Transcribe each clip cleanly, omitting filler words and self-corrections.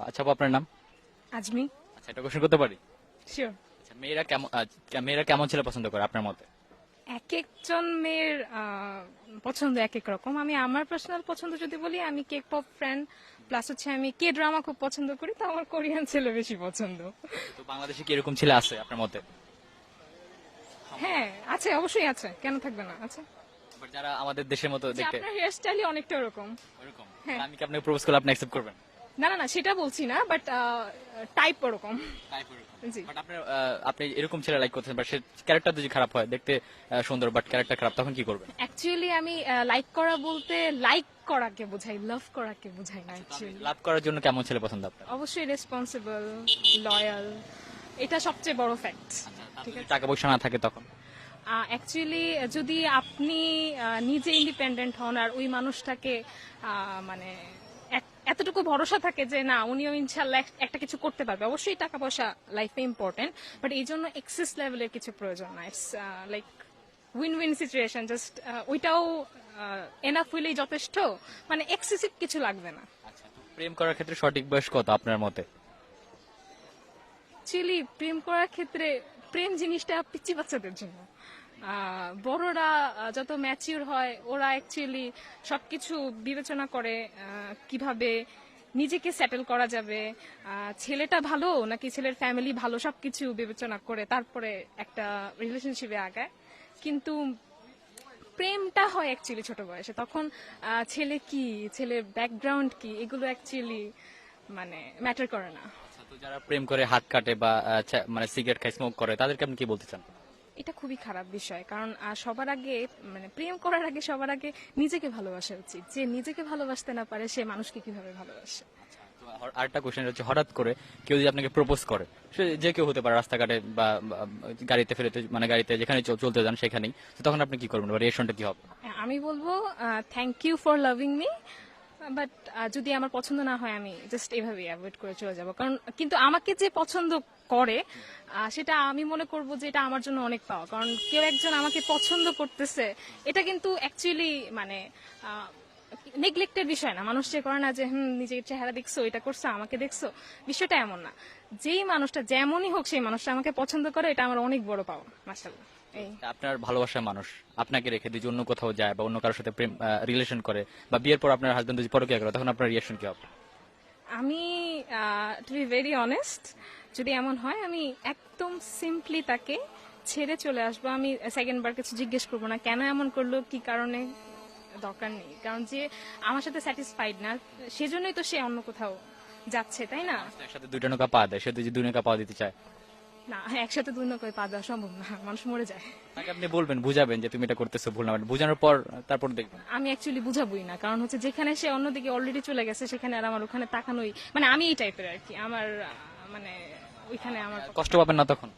আচ্ছা আপু, আপনার নাম? আজমি। আচ্ছা, এটা কোশ্চেন করতে পারি? শিওর। আচ্ছা, মেয়েরা কেমন ছেলে পছন্দ করে আপনার মতে? এক একজন মেয়ের পছন্দ এক এক রকম। আমি আমার পার্সোনাল পছন্দ যদি বলি, আমি কে পপ ফ্যান, প্লাস হচ্ছে আমি কে ড্রামা খুব পছন্দ করি, তো আমার কোরিয়ান ছেলে বেশি পছন্দ। তো বাংলাদেশে কি এরকম ছেলে আছে আপনার মতে? হ্যাঁ আছে, অবশ্যই আছে, কেন থাকবে না, আছে। But যারা আমাদের দেশের মতো যে দেখতে আপনার হেয়ার স্টাইলই অনেকটা ওরকম। ওরকম, হ্যাঁ। আমি কি আপনাকে প্রপোজ করলে আপনি অ্যাকসেপ্ট করবেন? না না না, সেটা বলছি না, বাট টাইপ ওরকম। জি। বাট আপনি এরকম ছেলে লাইক করতেছেন, বাট সে ক্যারেক্টার যদি খারাপ হয়, দেখতে সুন্দর বাট ক্যারেক্টার খারাপ, তখন কি করবেন? অ্যাকচুয়ালি আমি লাইক করা বলতে লাইক করাকে বোঝাই, লাভ করাকে বোঝাই না অ্যাকচুয়ালি। লাভ করার জন্য কেমন ছেলে পছন্দ আপনার? অবশ্যই রেসপন্সিবল, লয়াল, এটা সবচেয়ে বড় ফ্যাক্ট। ঠিক আছে। টাকা পয়সা না থাকে তখন? অ্যাকচুয়ালি যদি আপনি নিজে ইন্ডিপেন্ডেন্ট হন আর ওই মানুষটাকে মানে এতটুকু ভরসা থাকে যে না উনিও ইনশাল্লাহ একটা কিছু করতে পারবে, অবশ্যই টাকা পয়সা লাইফে ইম্পর্টেন্ট, বাট এই জন্য এক্সেস লেভেলের কিছু প্রয়োজন না। It's like win win situation, just ওইটাও এনাফ হইলেই যথেষ্ট, মানে এক্সেসিভ কিছু লাগবে না। আচ্ছা, তো প্রেম করার ক্ষেত্রে সঠিক বয়স কত আপনার মতে? অ্যাকচুয়ালি প্রেম করার ক্ষেত্রে প্রেম জিনিসটা পিচ্চি বাচ্চাদের জন্য। বড়রা যত ম্যাচিউর হয় ওরা অ্যাকচুয়ালি সবকিছু বিবেচনা করে, কিভাবে নিজেকে সেটেল করা যাবে, ছেলেটা ভালো নাকি ছেলের ফ্যামিলি ভালো, সবকিছু বিবেচনা করে তারপরে একটা রিলেশনশিপে আগায়। কিন্তু প্রেমটা হয় অ্যাকচুয়ালি ছোট বয়সে, তখন ছেলে কি, ছেলের ব্যাকগ্রাউন্ড কি, এগুলো অ্যাকচুয়ালি মানে ম্যাটার করে না। আচ্ছা, তো যারা প্রেম করে হাত কাটে বা মানে সিগারেট খায়, স্মোক করে, তাদেরকে আপনি কি বলতে চান? এটা খুবই খারাপ বিষয়, কারণ সবার আগে মানে প্রেম করার আগে সবার আগে নিজেকে ভালোবাসা উচিত। যে নিজেকে ভালোবাসতে না পারে সে মানুষকে কিভাবে ভালোবাসে? তো আরেকটা কোশ্চেন হচ্ছে, হঠাৎ করে কেউ যদি আপনাকে প্রপোজ করে, সে যে কেউ হতে পারে, রাস্তাঘাটে বা গাড়িতে ফেরতে, মানে গাড়িতে যেখানে চলতে যান সেখানেই, তো তখন আপনি কি করবেন বা রিঅ্যাকশনটা কি হবে? আমি বলবো thank you for loving me, but যদি আমার পছন্দ না হয় আমি জাস্ট এভাবেই অ্যাভয়েড করে চলে যাব। কারণ কিন্তু আমাকে যে পছন্দ করে সেটা আমি মনে করব যে এটা আমার জন্য অনেক পাওয়া, কারণ কেউ একজন আমাকে পছন্দ করতেছে, এটা কিন্তু অ্যাকচুয়ালি মানে নেগলেক্টের বিষয় না। মানুষ যে করে না যে নিজের চেহারা দেখছো, এটা করছো, আমাকে দেখছো, বিষয়টা এমন না। যেই মানুষটা যেমনই হোক সেই মানুষটা আমাকে পছন্দ করে, এটা আমার অনেক বড় পাওয়া, মাশাআল্লাহ। এই আপনার ভালোবাসার মানুষ আপনাকে রেখে দিয়ে অন্য কোথাও যায় বা অন্য কারোর সাথে প্রেম রিলেশন করে, বা বিয়ের পর আপনার হাজবেন্ড যদি পরকীয়া করে, তখন আপনার রিঅ্যাকশন কি হবে? আমি টু বি ভেরি অনেস্ট, যদি এমন হয় আমি একদম সিম্পলি তাকে ছেড়ে চলে আসবো। আমি সেকেন্ড বার কিছু জিজ্ঞেস করবো না, কেন এমন করলো, কি কারণে, দরকার নেই। কারণ যে আমার সাথে স্যাটিসফাইড না, সেজন্যই তো সে অন্য কোথাও যাচ্ছে, তাই না? একসাথে দুইটা নৌকা পা দেয়, সে যদি দুই নৌকা পা দিতে চায়? না, একসাথে দুই নৌকায় পা দেওয়া সম্ভব না, মানুষ মরে যায়। তাকে আপনি বলবেন, বুঝাবেন যে তুমি এটা করতেছো ভুল না, বুঝানোর পর তারপর দেখবেন। আমি অ্যাকচুয়ালি বুঝাবই না, কারণ হচ্ছে যেখানে সে অন্যদিকে অলরেডি চলে গেছে সেখানে আর আমার ওখানে তাকানোই, মানে আমি এই টাইপের আর কি, আমার মানে ওইখানে আমার কষ্ট পাবেন না তখন?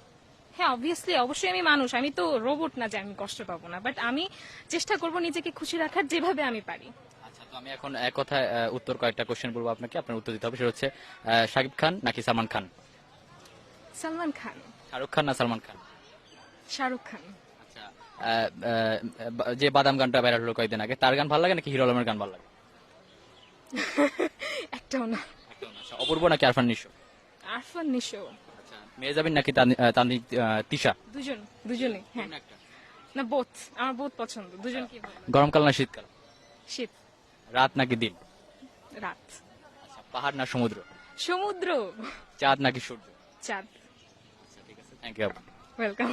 হ্যাঁ অবভিয়াসলি, অবশ্যই আমি মানুষ, আমি তো রোবট না যে আমি কষ্ট পাবো না, বাট আমি চেষ্টা করব নিজেকে খুশি রাখার যেভাবে আমি পারি। আচ্ছা, তো আমি এখন এক কথায় উত্তর কয়েকটা কোশ্চেন বলবো আপনাকে, আপনার উত্তর দিতে হবে। সেটা হচ্ছে শাকিব খান নাকি সালমান খান? সালমান খান। শাহরুখ খান না সালমান খান? শাহরুখ খান। আচ্ছা, যে বাদাম গানটা ভাইরাল হলো কয়েকদিন আগে, তার গান ভালো লাগে নাকি হিরো আলমের গান ভালো লাগে? একটাও না। আচ্ছা, অপূর্ব নাকি আরফান নিশো? আরফান নিশো। আচ্ছা, মেহজাবিন নাকি তিশা? দুজন, দুজনেই, হ্যাঁ। না বোথ, আমার বোথ পছন্দ, দুজন কি ভালো। গরমকাল না শীতকাল? শীত। রাত নাকি দিন? রাত। আচ্ছা, পাহাড় না সমুদ্র? সমুদ্র। চাঁদ নাকি সূর্য? চাঁদ। আচ্ছা, ঠিক আছে, থ্যাংক ইউ। ওয়েলকাম।